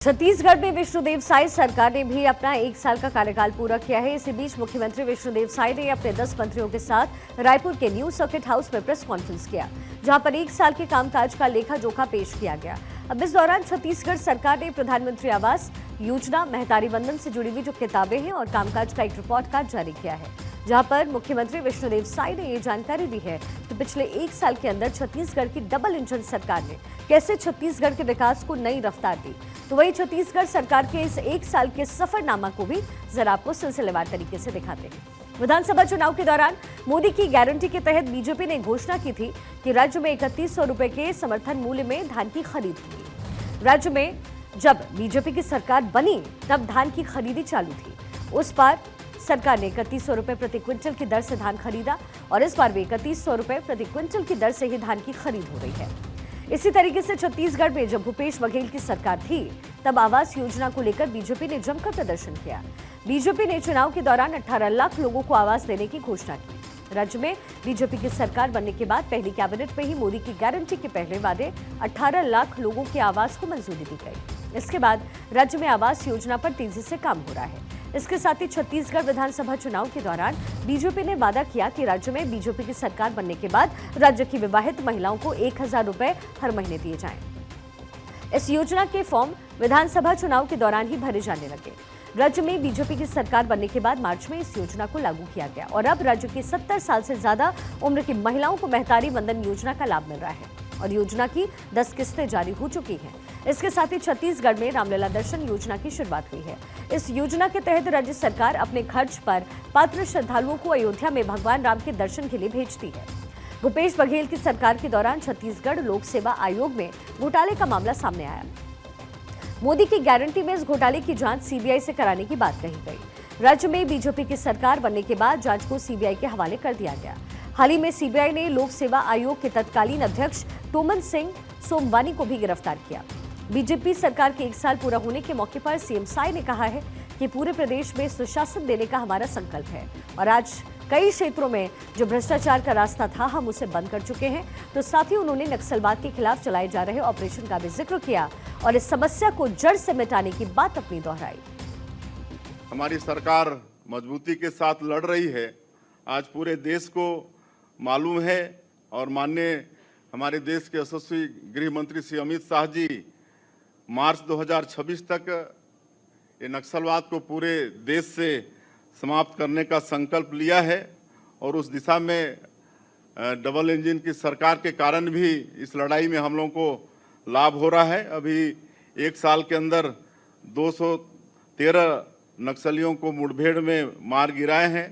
छत्तीसगढ़ में विष्णुदेव साय सरकार ने भी अपना 1 साल का कार्यकाल पूरा किया है। इसी बीच मुख्यमंत्री विष्णुदेव साय ने अपने 10 मंत्रियों के साथ रायपुर के न्यू सर्किट हाउस में प्रेस कॉन्फ्रेंस किया, जहां पर 1 साल के कामकाज का लेखा जोखा पेश किया गया। अब इस दौरान छत्तीसगढ़ सरकार ने प्रधानमंत्री आवास योजना, महतारी वंदन से जुड़ी हुई जो किताबें हैं और कामकाज का एक रिपोर्ट कार्ड जारी किया है, जहां पर मुख्यमंत्री विष्णुदेव साय ने ये जानकारी दी है कि पिछले 1 साल के अंदर छत्तीसगढ़ की डबल इंजन सरकार ने कैसे छत्तीसगढ़ के विकास को नई रफ्तार दी। तो वही छत्तीसगढ़ सरकार के इस 1 साल के सफरनामा को भी जरा आपको सिलसिलेवार तरीके से दिखाते हैं। विधानसभा चुनाव के दौरान मोदी की गारंटी के तहत बीजेपी ने घोषणा की थी कि राज्य में 3100 रुपए के समर्थन मूल्य में धान की खरीद होगी। राज्य में जब बीजेपी की सरकार बनी तब धान की खरीदी चालू थी। उस बार सरकार ने 3100 रुपए प्रति क्विंटल की दर से धान खरीदा और इस बार भी 3100 रुपए प्रति क्विंटल की दर से ही धान की खरीद हो रही है। इसी तरीके से छत्तीसगढ़ में जब भूपेश बघेल की सरकार थी तब आवास योजना को लेकर बीजेपी ने जमकर प्रदर्शन किया। बीजेपी ने चुनाव के दौरान 18 लाख लोगों को आवास देने की घोषणा की। राज्य में बीजेपी की सरकार बनने के बाद पहली कैबिनेट में ही मोदी की गारंटी के पहले वादे 18 लाख लोगों के आवास को मंजूरी दी गई। इसके बाद राज्य में आवास योजना पर तेजी से काम हो रहा है। इसके साथ ही छत्तीसगढ़ विधानसभा चुनाव के दौरान बीजेपी ने वादा किया कि राज्य में बीजेपी की सरकार बनने के बाद राज्य की विवाहित महिलाओं को 1000 रुपए हर महीने दिए जाएं। इस योजना के फॉर्म विधानसभा चुनाव के दौरान ही भरे जाने लगे। राज्य में बीजेपी की सरकार बनने के बाद मार्च में इस योजना को लागू किया गया और अब राज्य की 70 साल से ज्यादा उम्र की महिलाओं को महतारी वंदन योजना का लाभ मिल रहा है और योजना की 10 किस्तें जारी हो चुकी हैं। इसके साथ ही छत्तीसगढ़ में रामलला दर्शन योजना की शुरुआत हुई है। इस योजना के तहत राज्य सरकार अपने खर्च पर पात्र श्रद्धालुओं को अयोध्या में भगवान राम के दर्शन के लिए भेजती है। भूपेश बघेल की सरकार के दौरान छत्तीसगढ़ लोक सेवा आयोग में घोटाले का मामला सामने आया। मोदी की गारंटी में इस घोटाले की जांच सीबीआई से कराने की बात कही गई। राज्य में बीजेपी की सरकार बनने के बाद जांच को सीबीआई के हवाले कर दिया गया। हाल ही में सीबीआई ने लोक सेवा आयोग के तत्कालीन अध्यक्ष टोमन सिंह सोमवानी को भी गिरफ्तार किया। बीजेपी सरकार के 1 साल पूरा होने के मौके पर सीएम साय ने कहा है कि पूरे प्रदेश में सुशासन देने का हमारा संकल्प है और आज कई क्षेत्रों में जो भ्रष्टाचार का रास्ता था हम उसे बंद कर चुके हैं। तो साथ ही उन्होंने नक्सलवाद के खिलाफ चलाए जा रहे ऑपरेशन का भी जिक्र किया और इस समस्या को जड़ से मिटाने की बात अपनी दोहराई। हमारी सरकार मजबूती के साथ लड़ रही है, आज पूरे देश को मालूम है और माननीय हमारे देश के यशस्वी गृह मंत्री श्री अमित शाह जी मार्च 2026 तक ये नक्सलवाद को पूरे देश से समाप्त करने का संकल्प लिया है और उस दिशा में डबल इंजन की सरकार के कारण भी इस लड़ाई में हम लोगों को लाभ हो रहा है। अभी 1 साल के अंदर 213 नक्सलियों को मुठभेड़ में मार गिराए हैं।